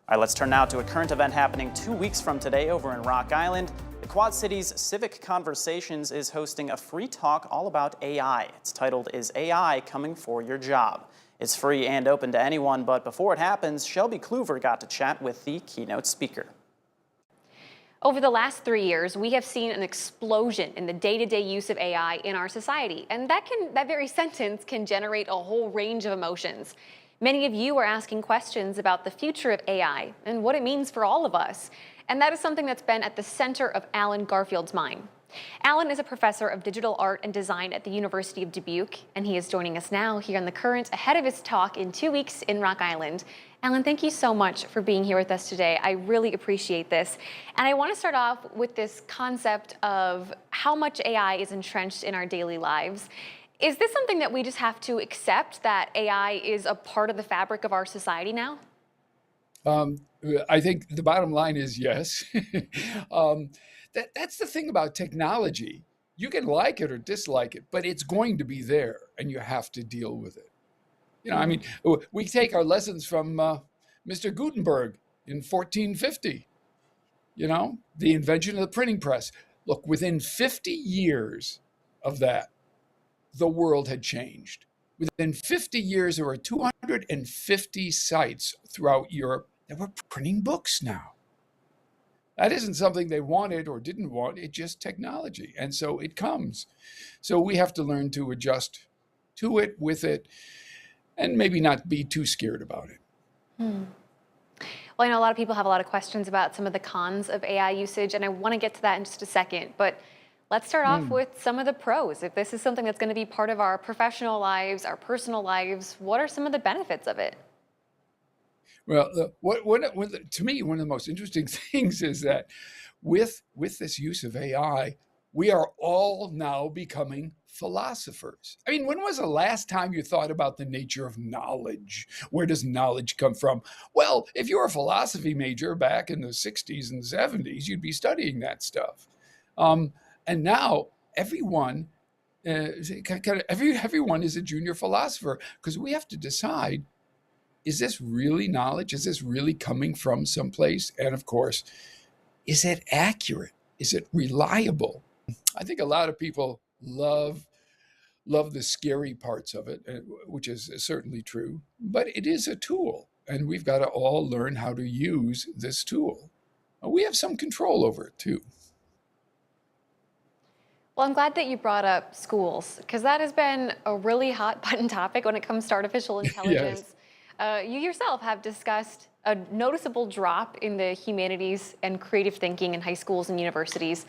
All right, let's turn now to a current event happening 2 weeks from today over in Rock Island. The Quad Cities Civic Conversations is hosting a free talk all about AI. It's titled, "Is AI Coming for Your Job?" It's free and open to anyone, but before it happens, Shelby Kluver got to chat with the keynote speaker. Over the last 3 years, we have seen an explosion in the day-to-day use of AI in our society, and that very sentence can generate a whole range of emotions. Many of you are asking questions about the future of AI and what it means for all of us, and that is something that's been at the center of Alan Garfield's mind. Alan is a professor of digital art and design at the University of Dubuque, and he is joining us now here on The Current ahead of his talk in 2 weeks in Rock Island. Alan, thank you so much for being here with us today. I really appreciate this. And I want to start off with this concept of how much AI is entrenched in our daily lives. Is this something that we just have to accept, that AI is a part of the fabric of our society now? I think the bottom line is yes. That's the thing about technology. You can like it or dislike it, but it's going to be there, and you have to deal with it. We take our lessons from Mr. Gutenberg in 1450, the invention of the printing press. Look, within 50 years of that, the world had changed. Within 50 years, there were 250 sites throughout Europe that were printing books now. That isn't something they wanted or didn't want, it's just technology. And so it comes. So we have to learn to adjust to it, with it, and maybe not be too scared about it. Well, I know a lot of people have a lot of questions about some of the cons of AI usage, and I want to get to that in just a second. But let's start off with some of the pros. If this is something that's going to be part of our professional lives, our personal lives, what are some of the benefits of it? Well, to me, one of the most interesting things is that with this use of AI, we are all now becoming philosophers. I mean, when was the last time you thought about the nature of knowledge? Where does knowledge come from? Well, if you were a philosophy major back in the 60s and 70s, you'd be studying that stuff. And now everyone is a junior philosopher, because we have to decide, is this really knowledge? Is this really coming from someplace? And of course, is it accurate? Is it reliable? I think a lot of people love the scary parts of it, which is certainly true, but it is a tool, and we've got to all learn how to use this tool. We have some control over it too. Well, I'm glad that you brought up schools, because that has been a really hot button topic when it comes to artificial intelligence. You yourself have discussed a noticeable drop in the humanities and creative thinking in high schools and universities.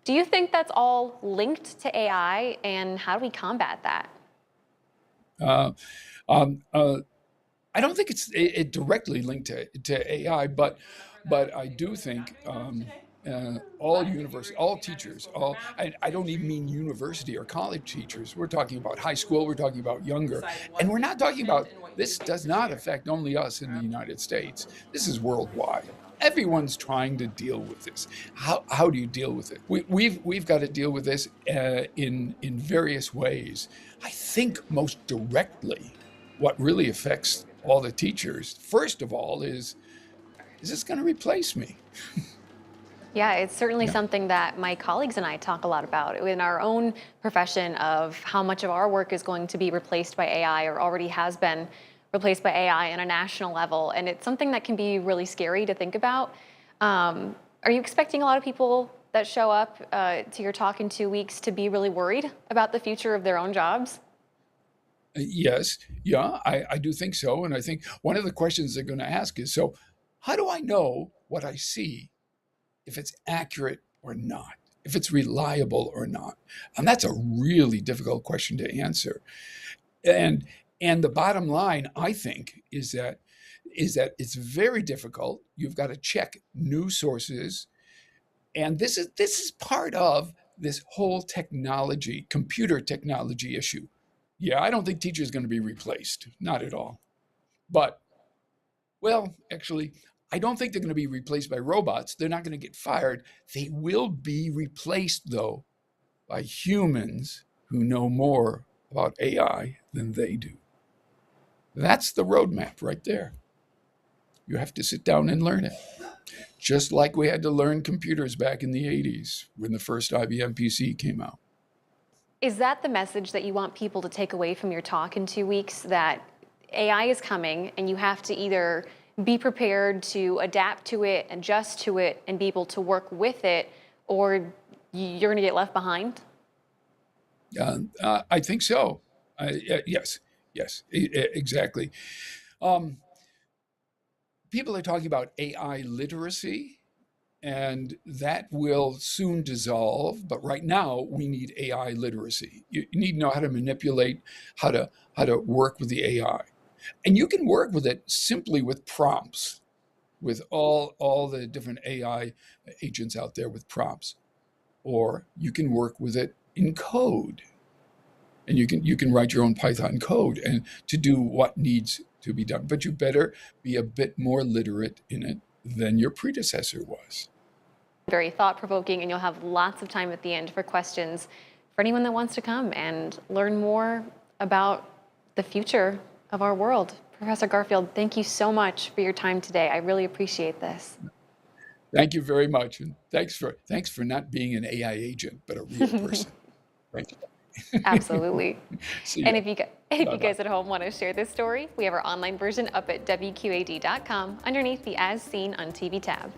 Do you think that's all linked to AI, and how do we combat that? I don't think it directly linked to AI, but I do think all teachers, I don't even mean university or college teachers. We're talking about high school, we're talking about younger. And we're not talking about, this does not affect only us in the United States. This is worldwide. Everyone's trying to deal with this. How do you deal with it? We've got to deal with this in various ways. I think most directly, what really affects all the teachers, first of all, is this going to replace me? Yeah, it's certainly something that my colleagues and I talk a lot about in our own profession, of how much of our work is going to be replaced by AI, or already has been replaced by AI on a national level. And it's something that can be really scary to think about. Are you expecting a lot of people that show up to your talk in 2 weeks to be really worried about the future of their own jobs? Yes, yeah, I do think so. And I think one of the questions they're going to ask is, so how do I know what I see, if it's accurate or not, if it's reliable or not? And that's a really difficult question to answer. And the bottom line, I think, is that it's very difficult. You've got to check news sources. And this is part of this whole computer technology issue. Yeah, I don't think teachers are going to be replaced. Not at all. But, well, actually, I don't think they're going to be replaced by robots. They're not going to get fired. They will be replaced, though, by humans who know more about AI than they do. That's the roadmap right there. You have to sit down and learn it. Just like we had to learn computers back in the 80s when the first IBM PC came out. Is that the message that you want people to take away from your talk in 2 weeks, that AI is coming and you have to either be prepared to adapt to it, adjust to it, and be able to work with it, or you're going to get left behind? I think so. Yes, exactly. People are talking about AI literacy, and that will soon dissolve. But right now, we need AI literacy. You need to know how to manipulate, how to work with the AI, and you can work with it simply with prompts, with all the different AI agents out there with prompts, or you can work with it in code, and you can write your own Python code and to do what needs to be done. But you better be a bit more literate in it than your predecessor was. Very thought-provoking, and you'll have lots of time at the end for questions for anyone that wants to come and learn more about the future of our world. Professor Garfield, thank you so much for your time today. I really appreciate this. Thank you very much, and thanks for not being an AI agent, but a real person. Thank you. Absolutely. See And ya. if you Bye-bye. guys at home want to share this story, we have our online version up at WQAD.com underneath the As Seen on TV tab.